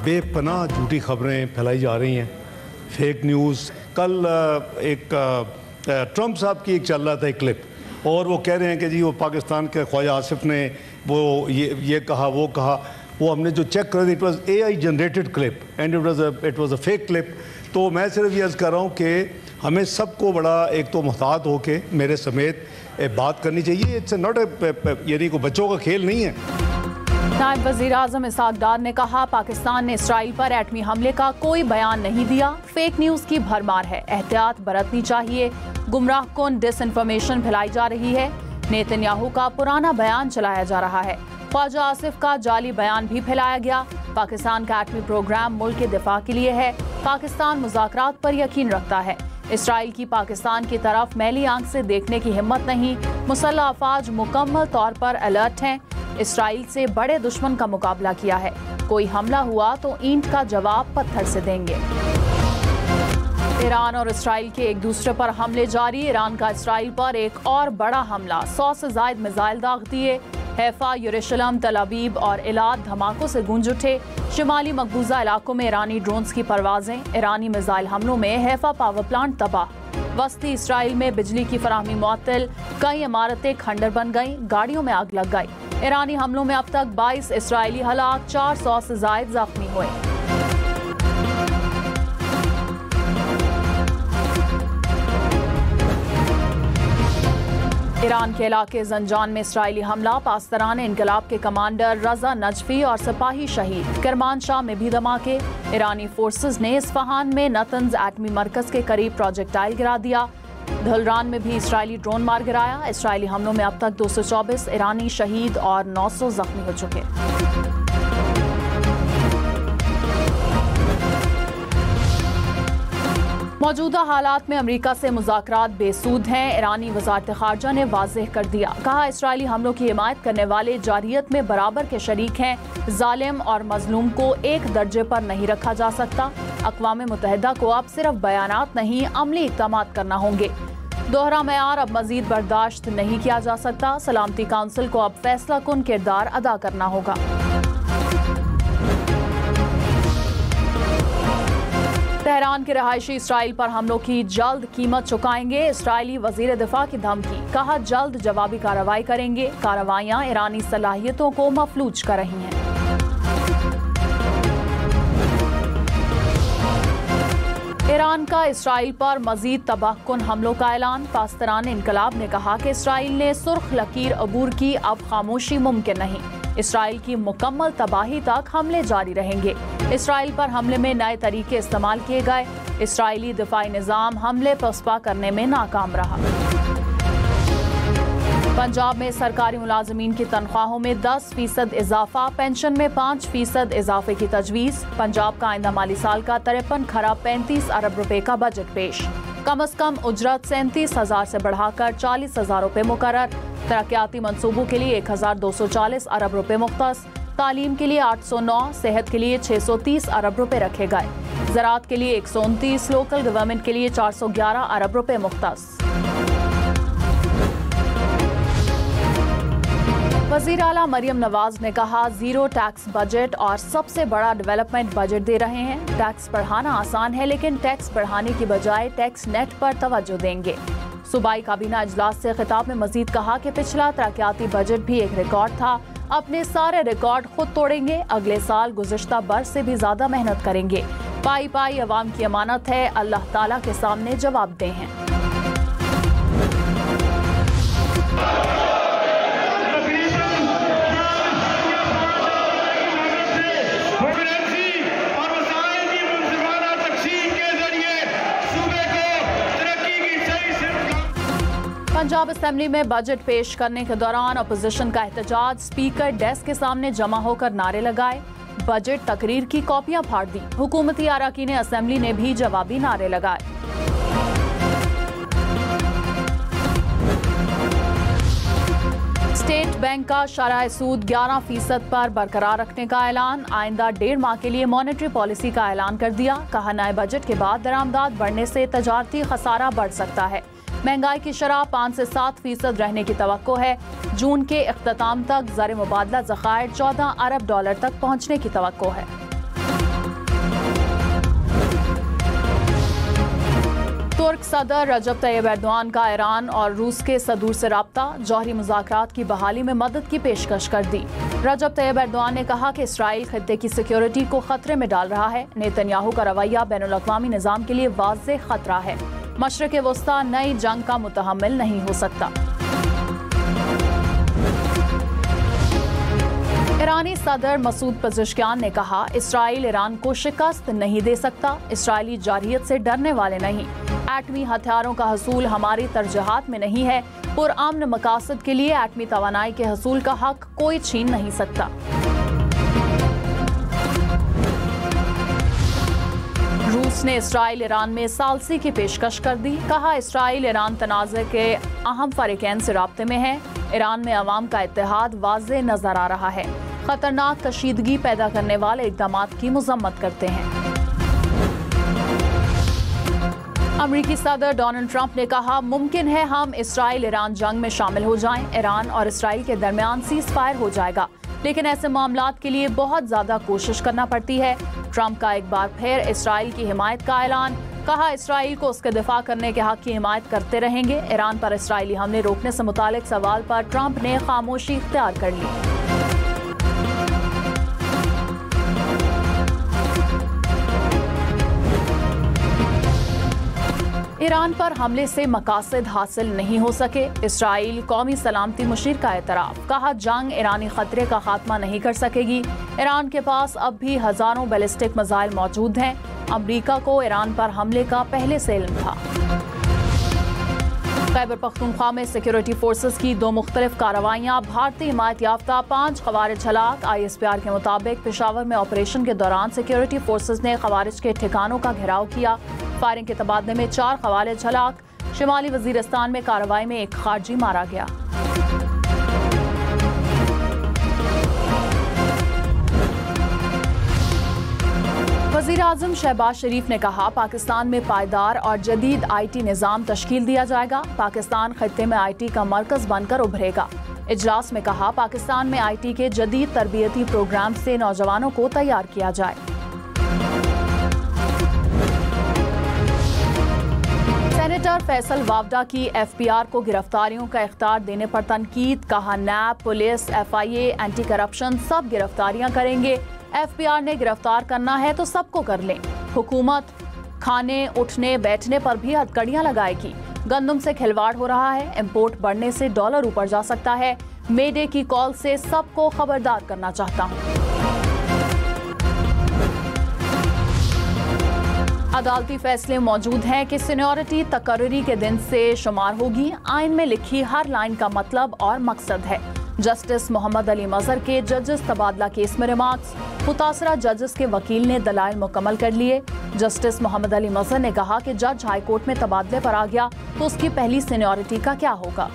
बेपनाह झूठी खबरें फैलाई जा रही हैं, फेक न्यूज़। कल एक ट्रंप साहब की एक चल रहा था एक क्लिप, और वो कह रहे हैं कि जी वो पाकिस्तान के ख्वाजा आसिफ ने वो ये कहा वो कहा। वो हमने जो चेक कर दी, it was AI generated clip and it was a fake clip. तो मैं सिर्फ ये अर्ज़ कर रहा हूँ कि हमें सबको बड़ा एक तो मुहतात होके मेरे समेत बात करनी चाहिए। इट्स नॉट यानी कोई बच्चों का खेल नहीं है। नायब वज़ीर आज़म इसहाक डार ने कहा, पाकिस्तान ने इसराइल पर एटमी हमले का कोई बयान नहीं दिया, फेक न्यूज़ की भरमार है, एहतियात बरतनी चाहिए, गुमराह कुन डिसइंफॉर्मेशन फैलाई जा रही है। नेतन्याहू का पुराना बयान चलाया जा रहा है, ख्वाजा आसिफ का जाली बयान भी फैलाया गया। पाकिस्तान का एटमी प्रोग्राम मुल्क के दिफा के लिए है, पाकिस्तान मुज़ाकरात पर यकीन रखता है। इसराइल की पाकिस्तान की तरफ मैली आंख से देखने की हिम्मत नहीं, मुसल्लह अफवाज मुकम्मल तौर पर अलर्ट हैं। इसराइल से बड़े दुश्मन का मुकाबला किया है, कोई हमला हुआ तो ईंट का जवाब पत्थर से देंगे। ईरान और इसराइल के एक दूसरे पर हमले जारी। ईरान का इसराइल पर एक और बड़ा हमला, 100 से ज़ायद मिसाइल दाग दिए। हैफा, यरूशलेम, तल अवीव और इलाद धमाकों से गूंज उठे। शिमाली मकबूजा इलाकों में ईरानी ड्रोन्स की परवाजें। ईरानी मिसाइल हमलों में हैफा पावर प्लांट तबाह। वस्ती इसराइल में बिजली की फराहमी मुअत्तल, कई इमारतें खंडर बन गईं, गाड़ियों में आग लग गई। ईरानी हमलों में अब तक 22 इसराइली हलाक, 400 से ज़ायद जख्मी हुए। ईरान के इलाके जंजान में इसराइली हमला, पास्तरान इनकलाब के कमांडर रजा नजफी और सिपाही शहीद। करमानशाह में भी धमाके। ईरानी फोर्सेस ने इस्फहान में नतंज एटमी मरकज के करीब प्रोजेक्टाइल गिरा दिया। धुलरान में भी इसराइली ड्रोन मार गिराया। इसराइली हमलों में अब तक 224 ईरानी शहीद और 900 जख्मी हो चुके। मौजूदा हालात में अमेरिका से मुज़ाकरात बेसूद हैं। ईरानी वज़ारत ख़ारजा ने वाज़ेह कर दिया, कहा इसराइली हमलों की हिमायत करने वाले जारियत में बराबर के शरीक हैं। जालिम और मजलूम को एक दर्जे पर नहीं रखा जा सकता। अक़वाम मुत्तहिदा को अब सिर्फ बयानात नहीं, अमली इक़दामात करना होंगे। दोहरा मयार अब मज़ीद बर्दाश्त नहीं किया जा सकता। सलामती काउंसिल को अब फैसला कुन किरदार अदा करना होगा। तेहरान के रहायशी इसराइल पर हमलों की जल्द कीमत चुकाएंगे। इसराइली वज़ीर दिफा की धमकी, कहा जल्द जवाबी कार्रवाई करेंगे। कार्रवाइयाँ ईरानी सलाहियतों को मफलूज कर रही हैं। ईरान का इसराइल पर मजीद तबाहकुन हमलों का ऐलान। पास्तरान इनकलाब ने कहा कि इसराइल ने सुर्ख लकीर अबूर की, अब खामोशी मुमकिन नहीं। इसराइल की मुकम्मल तबाही तक हमले जारी रहेंगे। इसराइल पर हमले में नए तरीके इस्तेमाल किए गए। इसराइली दिफाई निज़ाम हमले पसपा करने में नाकाम रहा। पंजाब में सरकारी मुलाजमीन की तनख्वाहों में 10% इजाफा, पेंशन में 5% इजाफे की तजवीज़। पंजाब का आइंदा माली साल का 53.35 अरब रुपए का बजट पेश। कम अज कम उजरत 37,000 से बढ़ाकर 40,000 रुपए मुकर्रर। तरक्याती मंसूबों के लिए 1,240 अरब रुपए मुख्तस। तालीम के लिए 809, सेहत के लिए 630 अरब रुपए रखे गए। ज़राअत के लिए 129, लोकल गवर्नमेंट के लिए 411 अरब रुपए मुख्तस। वज़ीर आला मरियम नवाज ने कहा, जीरो टैक्स बजट और सबसे बड़ा डेवलपमेंट बजट दे रहे हैं। टैक्स बढ़ाना आसान है, लेकिन टैक्स बढ़ाने की बजाय टैक्स नेट पर तवज्जो देंगे। सूबाई काबीना इजलास से खिताब में मजीद कहा कि पिछला तरक्याती बजट भी एक रिकॉर्ड था, अपने सारे रिकॉर्ड खुद तोड़ेंगे। अगले साल गुज़िश्ता बरस से भी ज्यादा मेहनत करेंगे। पाई पाई अवाम की अमानत है, अल्लाह ताला के सामने जवाबदेह हैं। पंजाब असेंबली में बजट पेश करने के दौरान अपोजिशन का एहतजाज, स्पीकर डेस्क के सामने जमा होकर नारे लगाए। बजट तकरीर की कॉपियां फाड़ दी। हुकूमती अराकीन असेंबली ने भी जवाबी नारे लगाए। स्टेट बैंक का शरह सूद 11% पर बरकरार रखने का ऐलान। आइंदा 1.5 माह के लिए मॉनेटरी पॉलिसी का ऐलान कर दिया। कहा, नए बजट के बाद दरामदाद बढ़ने से तजारती खसारा बढ़ सकता है। महंगाई की शरह 5 से 7% रहने की तवक्को है। जून के इख्तिताम तक ज़र मुबादला ज़खायर $14 अरब तक पहुँचने की तवक्को है। तुर्क सदर रजब तैयब एर्दोआन का ईरान और रूस के सदूर से राब्ता, जौहरी मुज़ाकरात की बहाली में मदद की पेशकश कर दी। रजब तैयब एर्दोआन ने कहा कि इसराइल खित्ते की सिक्योरिटी को खतरे में डाल रहा है। नेतन्याहू का रवैया बैनुल अक़वामी निज़ाम के लिए वाज़ेह खतरा है। मशरिक़ वस्ता नई जंग का मुतहम्मिल नहीं हो सकता। ईरानी सदर मसूद पज़ेश्कियान ने कहा, इसराइल ईरान को शिकस्त नहीं दे सकता। इसराइली जारहियत से डरने वाले नहीं। एटमी हथियारों का हसूल हमारी तरजीहात में नहीं है। पुरअमन मकासद के लिए एटमी तवानाई के हसूल का हक कोई छीन नहीं सकता। रूस ने इसराइल ईरान में सालसी की पेशकश कर दी। कहा, इसराइल ईरान तनाज़े के अहम फरीकैन से राब्ते में है। ईरान में अवाम का इत्तेहाद वाज़ेह नजर आ रहा है। खतरनाक कशीदगी पैदा करने वाले इक़दामात की मज़म्मत करते हैं। अमरीकी सदर डोनाल्ड ट्रंप ने कहा, मुमकिन है हम इसराइल ईरान जंग में शामिल हो जाएं। ईरान और इसराइल के दरमियान सीज़ फायर हो जाएगा, लेकिन ऐसे मामलात के लिए बहुत ज़्यादा कोशिश करना पड़ती है। ट्रंप का एक बार फिर इसराइल की हिमायत का ऐलान। कहा, इसराइल को उसके दिफा करने के हक की हिमायत करते रहेंगे। ईरान पर इसराइली हमले रोकने से मुतालिक सवाल पर ट्रंप ने खामोशी इख्तियार कर ली। ईरान पर हमले से मकासद हासिल नहीं हो सके। इसराइल कौमी सलामती मुशीर का एतराफ़। कहा, जंग ईरानी खतरे का खात्मा नहीं कर सकेगी। ईरान के पास अब भी हजारों बैलिस्टिक मिसाइल मौजूद हैं। अमरीका को ईरान पर हमले का पहले से इल्म था। खैबर पख्तूनख्वा में सिक्योरिटी फोर्सेस की 2 मुख्तलिफ कार्रवाइयाँ। भारतीय हिमायत याफ्ता 5 खवारिज हलाक। ISPR के मुताबिक पेशावर में ऑपरेशन के दौरान सिक्योरिटी फोर्सेस ने खवारिज के ठिकानों का घेराव किया। फायरिंग के तबादले में 4 खवारिज हलाक। शिमाली वजीरिस्तान में कार्रवाई में एक खारजी मारा गया। वज़ीर-ए-आज़म शहबाज शरीफ ने कहा, पाकिस्तान में पायदार और जदीद IT निज़ाम तश्कील दिया जाएगा। पाकिस्तान खित्ते में IT का मरकज़ बनकर उभरेगा। इजलास में कहा, पाकिस्तान में IT के जदीद तरबियती प्रोग्राम से नौजवानों को तैयार किया जाए। सेनेटर फैसल वावडा की FPR को गिरफ्तारियों का इख्तियार देने पर तनकीद। कहा, नैब, पुलिस, FIA, एंटी करप्शन सब गिरफ्तारियां करेंगे। FPR ने गिरफ्तार करना है तो सबको कर लें। हुकूमत खाने, उठने, बैठने पर भी हथकड़ियां लगाएगी। गंदम से खिलवाड़ हो रहा है। इंपोर्ट बढ़ने से डॉलर ऊपर जा सकता है। मेडे की कॉल से सबको खबरदार करना चाहता हूं। अदालती फैसले मौजूद हैं कि सीनियरिटी तकर्री के दिन से शुमार होगी। आइन में लिखी हर लाइन का मतलब और मकसद है। जस्टिस मोहम्मद अली मजहर के जजेस तबादला केस में रिमार्क्स। मुतासरा जजेस के वकील ने दलाइल मुकम्मल कर लिए। जस्टिस मोहम्मद अली मजहर ने कहा कि जज हाईकोर्ट में तबादले पर आ गया तो उसकी पहली सीनियरिटी का क्या होगा।